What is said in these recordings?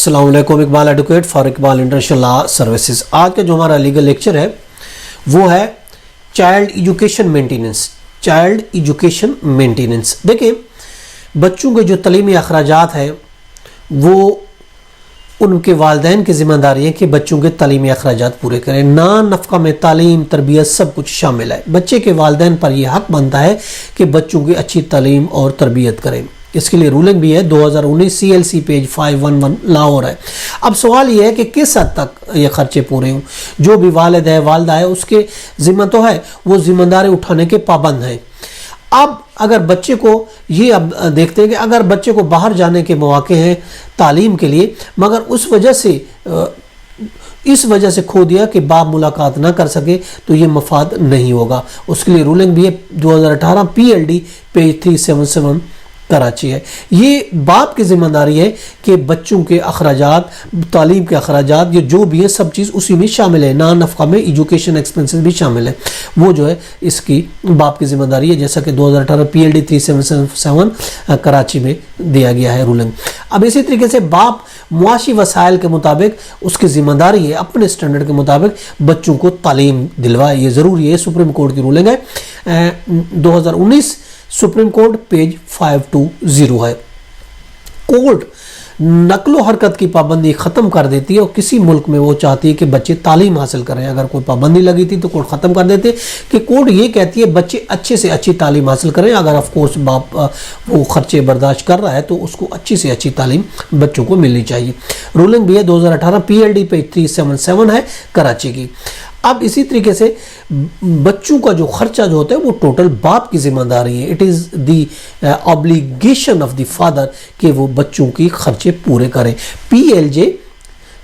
अस्सलाम वालेकुम, Iqbal advocate for Iqbal international law services. आज का जो हमारा लीगल लेक्चर है वो है child education maintenance. Child education maintenance, देखिए बच्चों के जो तलीमी अखराजात हैं वो उनके वालिदैन की ज़िम्मेदारी है कि बच्चों के तलीमी अखराजात पूरे करें। ना नफ़क़ा में तालीम, तरबियत सब कुछ शामिल है। बच्चे के वालिदैन पर यह हक़ बनता है कि बच्चों की अच्छी तालीम और तरबियत करें। इसके लिए रूलिंग भी है 2019 CLC पेज 511 लाहौर है। अब सवाल यह है कि किस हद तक ये खर्चे पूरे हों। जो भी वालिद है, वालदा है, उसके ज़िम्मा तो है, वो ज़िम्मेदारी उठाने के पाबंद हैं। अब अगर बच्चे को ये अब देखते हैं कि अगर बच्चे को बाहर जाने के मौके हैं तालीम के लिए, मगर उस वजह से इस वजह से खो दिया कि बाप मुलाकात ना कर सके, तो ये मफाद नहीं होगा। उसके लिए रूलिंग भी है 2018 PLD पेज 377 कराची है। ये बाप की ज़िम्मेदारी है कि बच्चों के अखराजात, तालीम के अखराजात, ये जो भी है सब चीज़ उसी में शामिल है। ना नफ़क़ा में एजुकेशन एक्सपेंसेस भी शामिल है, वो जो है इसकी बाप की ज़िम्मेदारी है, जैसा कि 2018 PLD 377 कराची में दिया गया है रूलिंग। अब इसी तरीके से बाप मुआशी वसाइल के मुताबिक उसकी ज़िम्मेदारी है अपने स्टैंडर्ड के मुताबिक बच्चों को तालीम दिलवाए, ये ज़रूरी है। सुप्रीम कोर्ट की रूलिंग है 2019 सुप्रीम कोर्ट पेज 520 है। कोर्ट नकलो हरकत की पाबंदी ख़त्म कर देती है और किसी मुल्क में वो चाहती है कि बच्चे तालीम हासिल करें। अगर कोई पाबंदी लगी थी तो कोर्ट ख़त्म कर देते कि कोर्ट ये कहती है बच्चे अच्छे से अच्छी तालीम हासिल करें। अगर ऑफ कोर्स बाप वो ख़र्चे बर्दाश्त कर रहा है तो उसको अच्छी से अच्छी तालीम बच्चों को मिलनी चाहिए। रूलिंग भी है 2018 PLD पेज 377 है कराची की। अब इसी तरीके से बच्चों का जो खर्चा जो होता है वो टोटल बाप की जिम्मेदारी है। It is the obligation of the father कि वो बच्चों की खर्चे पूरे करें। PLJ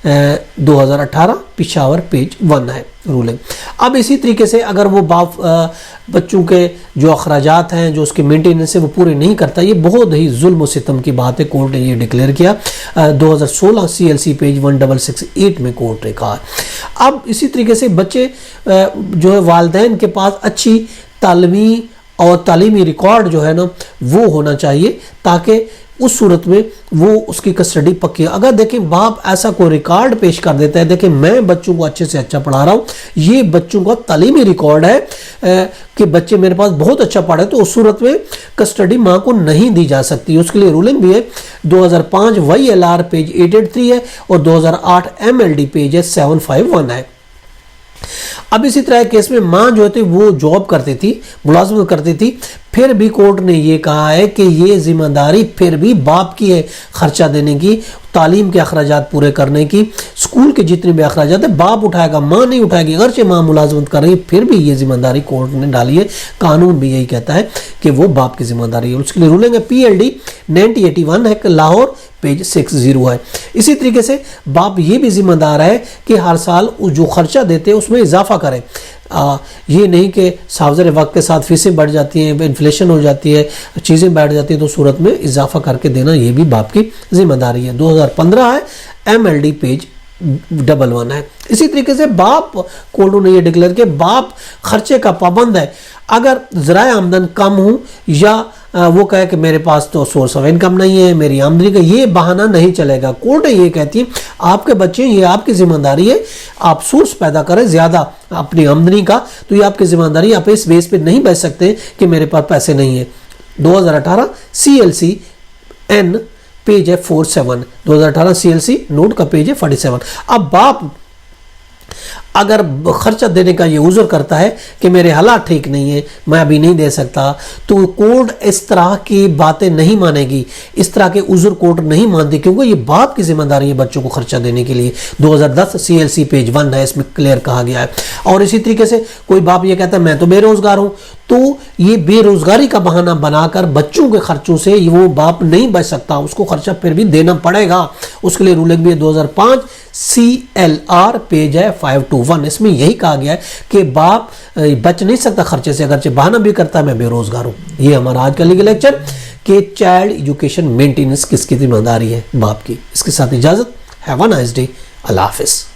2018 पिशावर पेज 1 है रूलिंग। अब इसी तरीके से अगर वो बाप बच्चों के जो अखराजात हैं, जो उसके मेंटेनेंस है, वो पूरे नहीं करता, ये बहुत ही जुल्म व सितम की बात है। कोर्ट ने ये डिक्लेयर किया 2016 CLC पेज 1668 में कोर्ट ने कहा। अब इसी तरीके से बच्चे जो है वालिदैन के पास अच्छी तालीमी और तालीमी रिकॉर्ड जो है ना वो होना चाहिए, ताकि उस सूरत में वो उसकी कस्टडी पक्की है। अगर देखें बाप ऐसा कोई रिकॉर्ड पेश कर देता है, देखें मैं बच्चों को अच्छे से अच्छा पढ़ा रहा हूँ, ये बच्चों का तालीमी रिकॉर्ड है कि बच्चे मेरे पास बहुत अच्छा पढ़े, तो उस सूरत में कस्टडी माँ को नहीं दी जा सकती। उसके लिए रूलिंग भी है 2005 YLR पेज 883 है और 2008 MLD पेज है 751 है। अब इसी तरह केस में माँ जो थी वो जॉब करती थी, मुलाजमत करती थी, फिर भी कोर्ट ने ये कहा है कि ये जिम्मेदारी फिर भी बाप की है खर्चा देने की, तालीम के अखराजात पूरे करने की। स्कूल के जितने भी अखराजात है बाप उठाएगा, माँ नहीं उठाएगी। अगरचे माँ मुलाजमत कर रही है फिर भी ये जिम्मेदारी कोर्ट ने डाली है। कानून भी यही कहता है कि वो बाप की जिम्मेदारी है। उसके लिए रूलिंग है PLD 9081 है लाहौर पेज 60 है। इसी तरीके से बाप ये भी जिम्मेदार है कि हर साल जो खर्चा देते हैं उसमें इजाफा करें। ये नहीं कि सावज़र वक्त के साथ फीसें बढ़ जाती हैं, इन्फ्लेशन हो जाती है, चीज़ें बैठ जाती हैं, तो सूरत में इजाफा करके देना ये भी बाप की जिम्मेदारी है। 2015 है MLD पेज 11 है। इसी तरीके से बाप कोर्ट ने ये डिक्लेयर किया बाप खर्चे का पाबंद है। अगर ज़राए आमदन कम हो या वो कहे कि मेरे पास तो सोर्स ऑफ इनकम नहीं है, मेरी आमदनी का ये बहाना नहीं चलेगा। कोर्ट ये कहती है आपके बच्चे, ये आपकी जिम्मेदारी है, आप सोर्स पैदा करें ज़्यादा अपनी आमदनी का, तो ये आपकी जिम्मेदारी। आप इस बेस पे नहीं बच सकते कि मेरे पास पैसे नहीं है। 2018 CLC N पेज है 47, 2018 CLC नोट का पेज है 47। अब बाप अगर खर्चा देने का ये उज़र करता है कि मेरे हालात ठीक नहीं है, मैं अभी नहीं दे सकता, तो कोर्ट इस तरह की बातें नहीं मानेगी, इस तरह के उज़र कोर्ट नहीं मानती, क्योंकि ये बाप की जिम्मेदारी है बच्चों को खर्चा देने के लिए। 2010 CLC पेज 1 है, इसमें क्लियर कहा गया है। और इसी तरीके से कोई बाप ये कहता है मैं तो बेरोज़गार हूँ, तो ये बेरोज़गारी का बहाना बनाकर बच्चों के खर्चों से वो बाप नहीं बच सकता, उसको खर्चा फिर भी देना पड़ेगा। उसके लिए रूलिंग भी है 2005 CLR पेज है 521। इसमें यही कहा गया है कि बाप बच नहीं सकता खर्चे से, अगरचे बहाना भी करता है मैं बेरोजगार हूँ। ये हमारा आज का लीगल लेक्चर कि चाइल्ड एजुकेशन मेंटेनेंस किसकी जिम्मेदारी है, बाप की। इसके साथ इजाजत, हैव अ नाइस डे, अल्लाह हाफिज़।